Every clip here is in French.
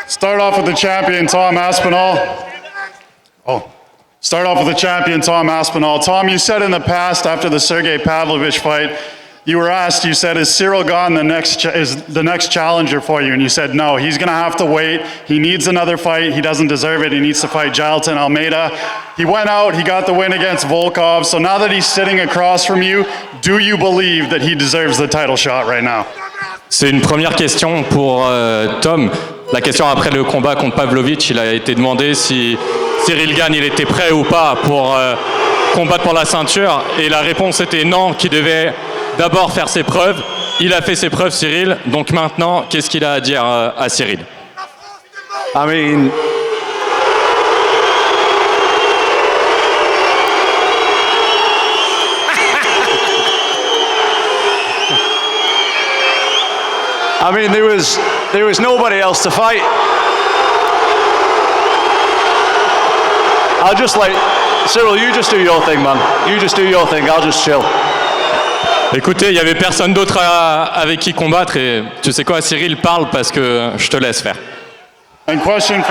Start off with the champion, Tom Aspinall. Start off with the champion, Tom Aspinall. Tom, you said in the past, after the Sergey Pavlovich fight, you were asked, you said, is Cyril Gane the next challenger for you? And you said, no, he's going to have to wait. He needs another fight. He doesn't deserve it. He needs to fight Jailton Almeida. He went out. He got the win against Volkov. So now that he's sitting across from you, do you believe that he deserves the title shot right now? C'est une première question pour Tom. La question après le combat contre Pavlovich, il a été demandé si Cyril Gane il était prêt ou pas pour combattre pour la ceinture. Et la réponse était non, qu'il devait d'abord faire ses preuves. Il a fait ses preuves, Cyril. Donc maintenant, qu'est-ce qu'il a à dire à Cyril? There was nobody else to fight. I'll just Cyril, you just do your thing, man. You just do your thing. I'll just chill. Écoutez, il n'y avait personne d'autre avec qui combattre et tu sais quoi, Cyril, parle parce que je te laisse faire. And question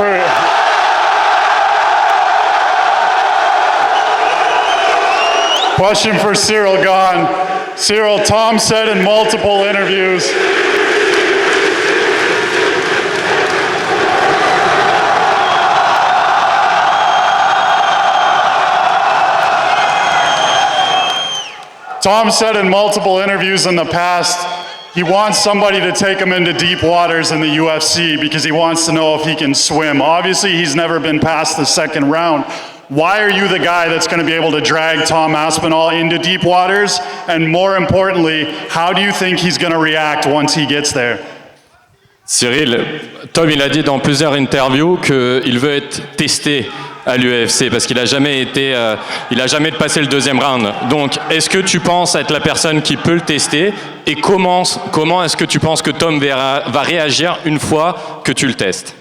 for Cyril Gane. Cyril, Tom said in multiple interviews, in the past, he wants somebody to take him into deep waters in the UFC because he wants to know if he can swim. Obviously, he's never been past the second round. Why are you the guy that's going to be able to drag Tom Aspinall into deep waters? And more importantly, how do you think he's going to react once he gets there? Cyril, Tom, il a dit dans plusieurs interviews qu'il veut être testé à l'UFC parce qu'il n'a jamais passé le deuxième round. Donc, est-ce que tu penses être la personne qui peut le tester et comment est-ce que tu penses que Tom va réagir une fois que tu le testes?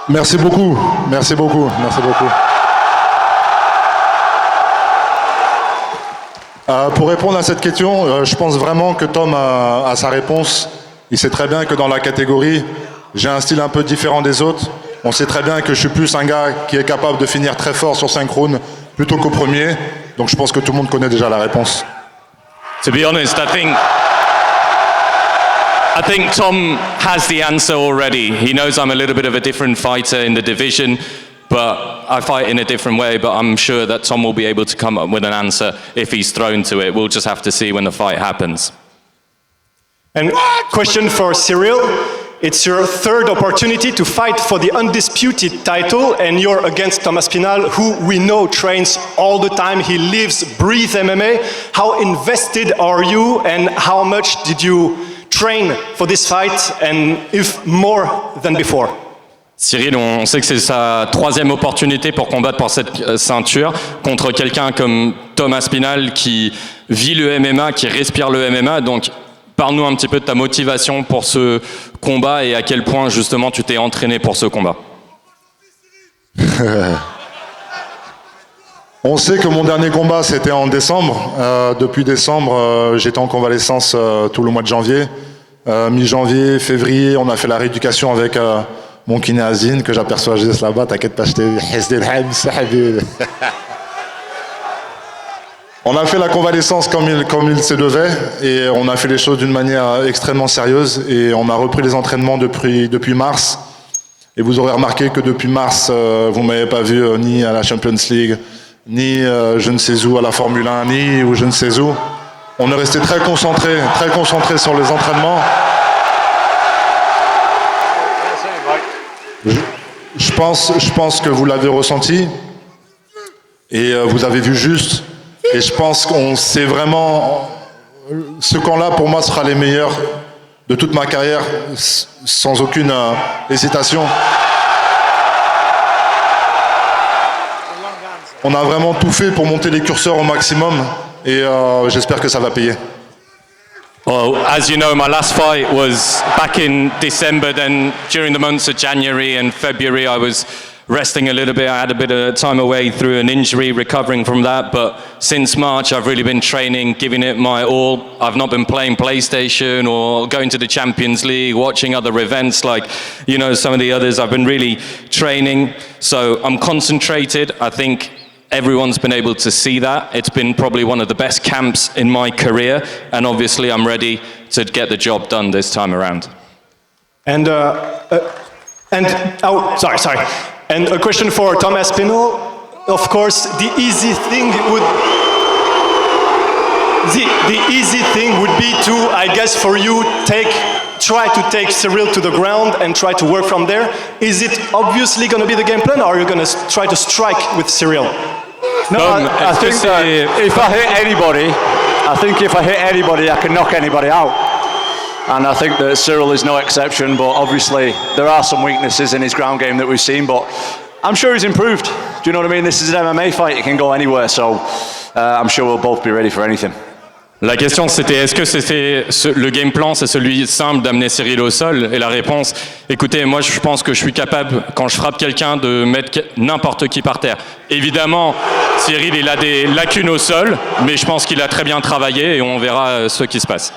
Merci beaucoup. Pour répondre à cette question, je pense vraiment que Tom a sa réponse. Il sait très bien que dans la catégorie, j'ai un style un peu différent des autres. On sait très bien que je suis plus un gars qui est capable de finir très fort sur 5 rounds plutôt qu'au premier. Donc je pense que tout le monde connaît déjà la réponse. To be honest, I think Tom has the answer already. He knows I'm a little bit of a different fighter in the division, but I fight in a different way, but I'm sure that Tom will be able to come up with an answer if he's thrown to it. We'll just have to see when the fight happens. And question for Cyril. It's your third opportunity to fight for the undisputed title, and you're against Tom Aspinall, who we know trains all the time. He lives, breathes MMA. How invested are you, and how much did you train for this fight, and if more than before? Cyril, on sait que c'est sa troisième opportunité pour combattre pour cette ceinture contre quelqu'un comme Tom Aspinall qui vit le MMA, qui respire le MMA. Donc, parle-nous un petit peu de ta motivation pour ce combat et à quel point justement tu t'es entraîné pour ce combat. On sait que mon dernier combat c'était en décembre. Depuis décembre, j'étais en convalescence tout le mois de janvier. Mi-janvier, février, on a fait la rééducation avec mon kiné Azine que j'aperçois juste là-bas. T'inquiète pas, je t'ai vu. On a fait la convalescence comme il se devait et on a fait les choses d'une manière extrêmement sérieuse et on a repris les entraînements depuis mars. Et vous aurez remarqué que depuis mars, vous ne m'avez pas vu ni à la Champions League, ni je ne sais où à la Formule 1, ni où je ne sais où. On est resté très concentré sur les entraînements. Je pense que vous l'avez ressenti et vous avez vu juste. Et je pense qu'on sait vraiment... Ce camp-là, pour moi, sera les meilleurs de toute ma carrière, sans aucune hésitation. On a vraiment tout fait pour monter les curseurs au maximum et j'espère que ça va payer. Well, as you know, my last fight was back in December. Then during the months of January and February, I was resting a little bit. I had a bit of time away through an injury, recovering from that. But since March, I've really been training, giving it my all. I've not been playing PlayStation or going to the Champions League, watching other events like, some of the others. I've been really training. So I'm concentrated. I think everyone's been able to see that. It's been probably one of the best camps in my career. And obviously, I'm ready to get the job done this time around. And a question for Tom Aspinall. Of course, the easy thing would be to, I guess, for you, try to take Cyril to the ground and try to work from there. Is it obviously going to be the game plan, or are you going to try to strike with Cyril? No, I think that if I hit anybody, I can knock anybody out. And I think that Cyril is no exception, but obviously there are some weaknesses in his ground game that we've seen, but I'm sure he's improved. Do you know what I mean? This is an MMA fight, it can go anywhere, so I'm sure we'll both be ready for anything. La question c'était, est-ce que le game plan, c'est celui simple d'amener Cyril au sol? Et la réponse, écoutez, moi je pense que je suis capable, quand je frappe quelqu'un, de mettre n'importe qui par terre. Évidemment, Cyril, il a des lacunes au sol, mais je pense qu'il a très bien travaillé et on verra ce qui se passe.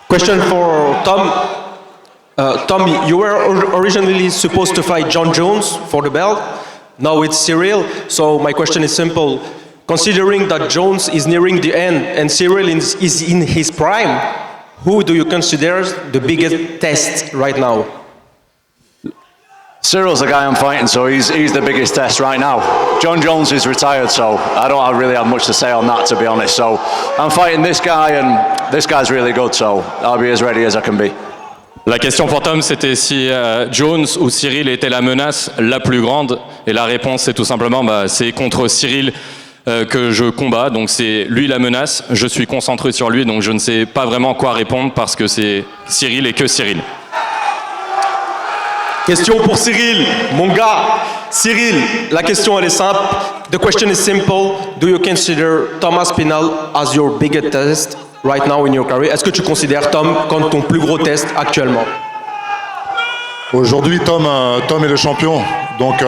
Question for Tom. Tom, you were originally supposed to fight John Jones for the belt. Now it's Cyril. So my question is simple. Considering that Jones is nearing the end and Cyril is in his prime, who do you consider the biggest test right now? Cyril's the guy I'm fighting, so he's the biggest test right now. John Jones is retired, so I don't really have much to say on that, to be honest. So I'm fighting this guy, and this guy's really good, so I'll be as ready as I can be. La question pour Tom, c'était si Jones ou Cyril était la menace la plus grande. Et la réponse, c'est tout simplement, c'est contre Cyril que je combats. Donc c'est lui la menace. Je suis concentré sur lui, donc je ne sais pas vraiment quoi répondre parce que c'est Cyril et que Cyril. Question pour Cyril, mon gars. Cyril, la question elle est simple. The question is simple. Do you consider Tom Aspinall as your biggest test right now in your career? Est-ce que tu considères Tom comme ton plus gros test actuellement? Aujourd'hui, Tom est le champion. Donc,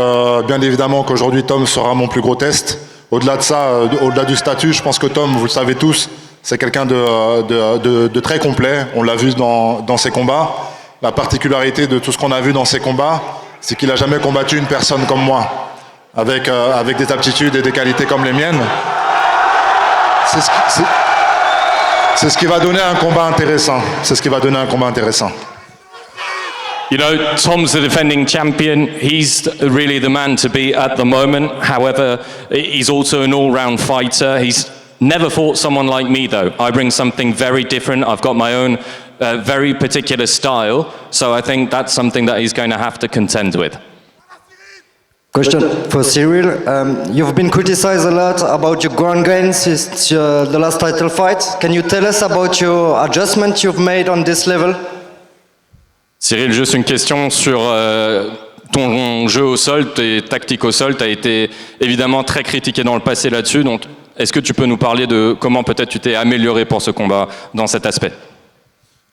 bien évidemment qu'aujourd'hui, Tom sera mon plus gros test. Au-delà de ça, au-delà du statut, je pense que Tom, vous le savez tous, c'est quelqu'un de très complet. On l'a vu dans ses combats. La particularité de tout ce qu'on a vu dans ses combats, c'est qu'il n'a jamais combattu une personne comme moi, avec des aptitudes et des qualités comme les miennes. C'est ce qui va donner un combat intéressant. C'est ce qui va donner un combat intéressant. You know, Tom's the defending champion. He's really the man to beat at the moment. However, he's also an all-round fighter. He's never fought someone like me, though. I bring something very different. I've got my own very particular style. So I think that's something that he's going to have to contend with. Question for Cyril. You've been criticized a lot about your ground game since the last title fight. Can you tell us about your adjustment you've made on this level? Cyril, juste une question sur ton jeu au sol, tes tactiques au sol. Tu as été évidemment très critiqué dans le passé là-dessus. Donc, est-ce que tu peux nous parler de comment peut-être tu t'es amélioré pour ce combat dans cet aspect?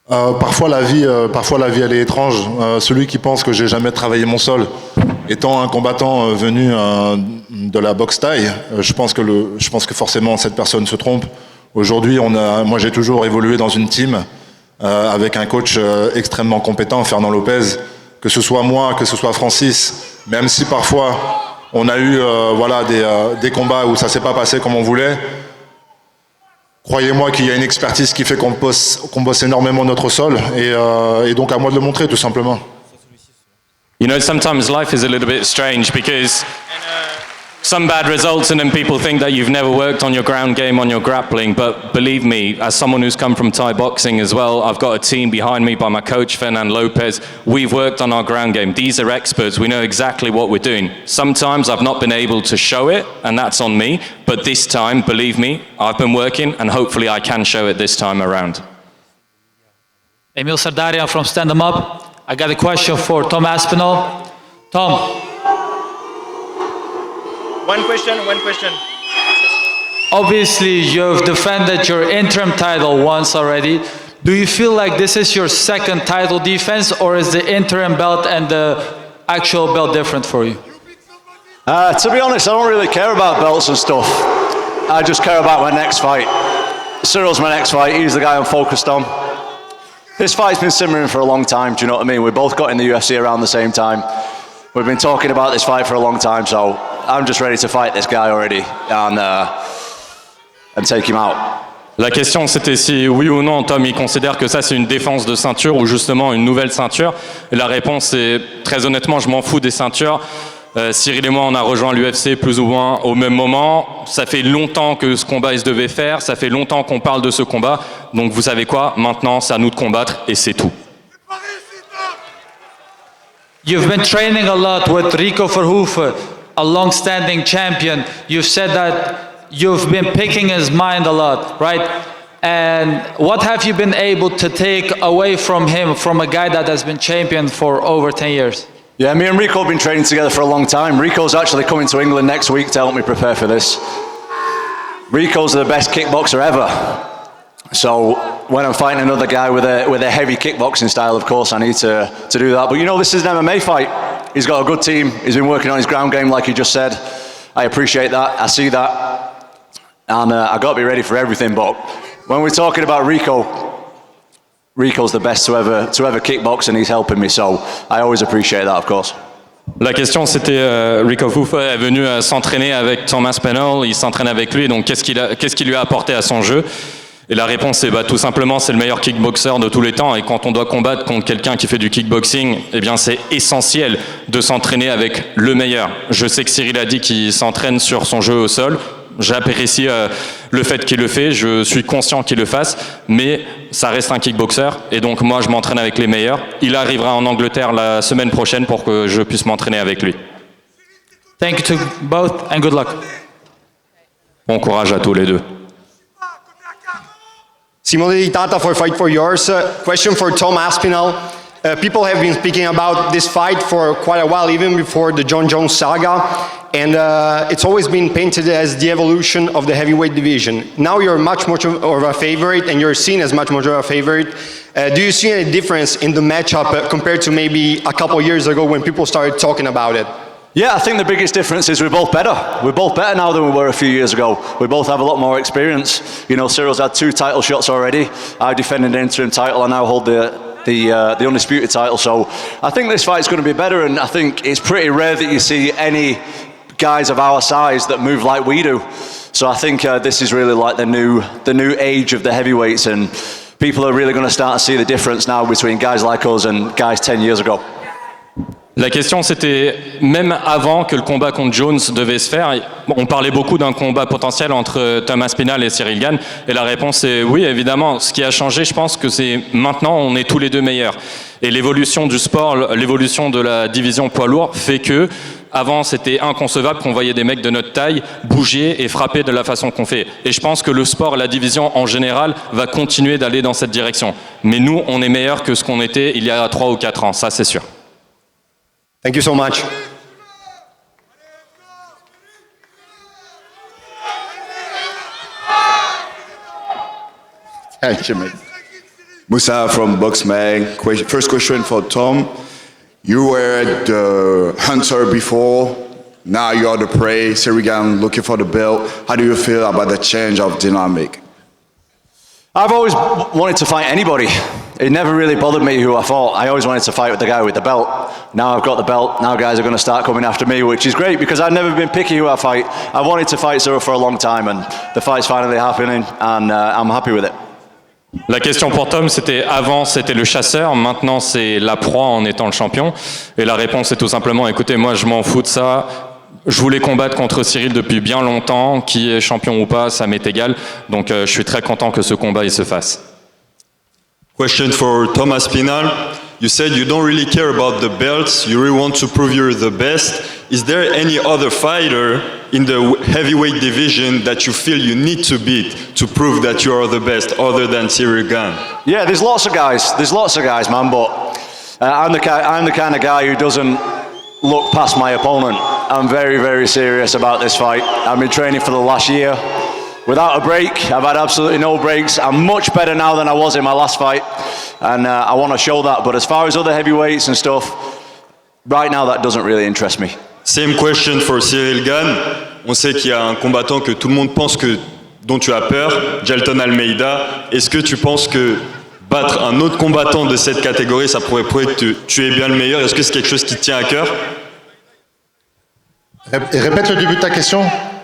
Parfois la vie elle est étrange. Celui qui pense que j'ai jamais travaillé mon sol, étant un combattant venu de la boxe thaï, je pense que forcément cette personne se trompe. Aujourd'hui, moi j'ai toujours évolué dans une team avec un coach extrêmement compétent, Fernand Lopez. Que ce soit moi, que ce soit Francis, même si parfois on a eu des combats où ça s'est pas passé comme on voulait. Croyez-moi qu'il y a une expertise qui fait qu'on bosse énormément notre sol et donc à moi de le montrer tout simplement. You know, sometimes life is a little bit strange because some bad results and then people think that you've never worked on your ground game, on your grappling. But believe me, as someone who's come from Thai boxing as well, I've got a team behind me by my coach, Fernand Lopez. We've worked on our ground game. These are experts. We know exactly what we're doing. Sometimes I've not been able to show it, and that's on me. But this time, believe me, I've been working, and hopefully I can show it this time around. Emil Sardarian from Stand 'Em Up. I got a question for Tom Aspinall. Tom. One question. Obviously, you've defended your interim title once already. Do you feel like this is your second title defense, or is the interim belt and the actual belt different for you? To be honest, I don't really care about belts and stuff. I just care about my next fight. Cyril's my next fight. He's the guy I'm focused on. This fight's been simmering for a long time, do you know what I mean? We both got in the UFC around the same time. We've been talking about this fight for a long time, so I'm just ready to fight this guy already and take him out. La question c'était si oui ou non Tom il considère que ça c'est une défense de ceinture ou justement une nouvelle ceinture. Et la réponse est très honnêtement je m'en fous des ceintures. Cyril et moi on a rejoint l'UFC plus ou moins au même moment. Ça fait longtemps que ce combat il se devait faire. Ça fait longtemps qu'on parle de ce combat. Donc vous savez quoi? Maintenant c'est à nous de combattre et c'est tout. You've been training a lot with Rico Verhoeven, a long-standing champion. You've said that you've been picking his mind a lot, right? And what have you been able to take away from him, from a guy that has been champion for over 10 years? Yeah, me and Rico have been training together for a long time. Rico's actually coming to England next week to help me prepare for this. Rico's the best kickboxer ever. So when I'm fighting another guy with a heavy kickboxing style, of course, I need to do that. But you know, this is an MMA fight. He's got a good team. He's been working on his ground game, like he just said. I appreciate that. I see that. And I've got to be ready for everything. But when we're talking about Rico's the best to ever kickbox, and he's helping me. So I always appreciate that, of course. La question c'était Rico Verhoeven est venu s'entraîner avec Tom Aspinall, il s'entraîne avec lui, donc qu'est-ce qu'il lui a apporté à son jeu? Et la réponse est tout simplement c'est le meilleur kickboxer de tous les temps et quand on doit combattre contre quelqu'un qui fait du kickboxing, eh bien c'est essentiel de s'entraîner avec le meilleur. Je sais que Cyril a dit qu'il s'entraîne sur son jeu au sol. J'apprécie le fait qu'il le fait, je suis conscient qu'il le fasse, mais ça reste un kickboxer et donc moi je m'entraîne avec les meilleurs. Il arrivera en Angleterre la semaine prochaine pour que je puisse m'entraîner avec lui. Thank you to both and good luck. Bon courage à tous les deux. Simone Tata for Fight for Yours. Question for Tom Aspinall. People have been speaking about this fight for quite a while, even before the Jon Jones saga, and it's always been painted as the evolution of the heavyweight division. Now you're much more of a favorite, and you're seen as much more of a favorite. Do you see any difference in the matchup compared to maybe a couple years ago when people started talking about it? Yeah, I think the biggest difference is we're both better. We're both better now than we were a few years ago. We both have a lot more experience. You know, Cyril's had 2 title shots already. I defended the interim title. I now hold the undisputed title. So I think this fight's going to be better, and I think it's pretty rare that you see any guys of our size that move like we do. So I think this is really like the new age of the heavyweights, and people are really going to start to see the difference now between guys like us and guys 10 years ago. La question c'était, même avant que le combat contre Jones devait se faire, on parlait beaucoup d'un combat potentiel entre Tom Aspinall et Cyril Gane, et la réponse est oui, évidemment. Ce qui a changé, je pense que c'est maintenant, on est tous les deux meilleurs. Et l'évolution du sport, l'évolution de la division poids lourd fait que, avant c'était inconcevable qu'on voyait des mecs de notre taille bouger et frapper de la façon qu'on fait. Et je pense que le sport, la division en général, va continuer d'aller dans cette direction. Mais nous, on est meilleurs que ce qu'on était il y a 3 ou 4 ans, ça c'est sûr. Thank you so much. Thank you, mate. Musa from Boxmag. First question for Tom. You were the hunter before, now you are the prey. Cyril Gane looking for the belt. How do you feel about the change of dynamic? I've always wanted to fight anybody. It never really bothered me who I fought. I always wanted to fight with the guy with the belt. Now I've got the belt, now guys are going to start coming after me, which is great because I've never been picky who I fight. I wanted to fight Cyril for a long time, and the fight's finally happening, and I'm happy with it. La question pour Tom, c'était avant c'était le chasseur, maintenant c'est la proie en étant le champion. Et la réponse est tout simplement, écoutez, moi je m'en fous de ça. Je voulais combattre contre Cyril depuis bien longtemps, qui est champion ou pas, ça m'est égal. Donc je suis très content que ce combat il se fasse. Question for Tom Aspinall. You said you don't really care about the belts, you really want to prove you're the best. Is there any other fighter in the heavyweight division that you feel you need to beat to prove that you are the best other than Cyril Gane? Yeah, there's lots of guys, man, but I'm the kind of guy who doesn't look past my opponent. I'm very, very serious about this fight. I've been training for the last year. without a break. I've had absolutely no breaks. I'm much better now than I was in my last fight, and I want to show that. But as far as other heavyweights and stuff, right now that doesn't really interest me. Same question for Cyril Gane. On sait qu'il y a un combattant que tout le monde pense dont tu as peur, Jailton Almeida. Est-ce que tu penses que battre un autre combattant de cette catégorie, ça pourrait prouver que tu es bien le meilleur? Est-ce que c'est quelque chose qui te tient à cœur? Et répète le début de ta question.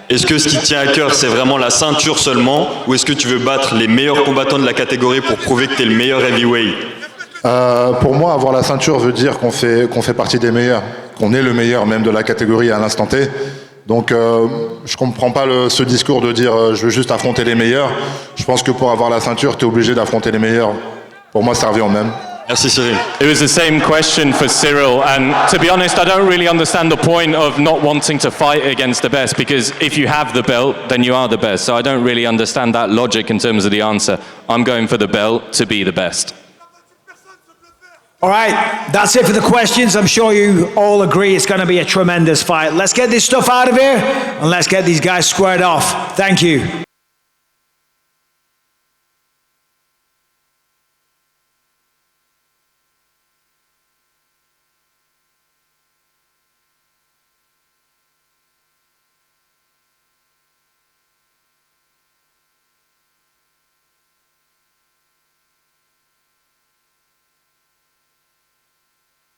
Est-ce que ce qui te tient à cœur, c'est vraiment la ceinture seulement, ou est-ce que tu veux battre les meilleurs combattants de la catégorie pour prouver que tu es le meilleur heavyweight? Pour moi, avoir la ceinture veut dire qu'on fait partie des meilleurs, qu'on est le meilleur même de la catégorie à l'instant T. Donc je comprends pas ce discours de dire je veux juste affronter les meilleurs. Je pense que pour avoir la ceinture, tu es obligé d'affronter les meilleurs. Pour moi, ça revient au même. Merci Cyril. It was the same question for Cyril, and to be honest, I don't really understand the point of not wanting to fight against the best, because if you have the belt, then you are the best. So I don't really understand that logic in terms of the answer. I'm going for the belt to be the best. All right, that's it for the questions. I'm sure you all agree it's going to be a tremendous fight. Let's get this stuff out of here and let's get these guys squared off. Thank you.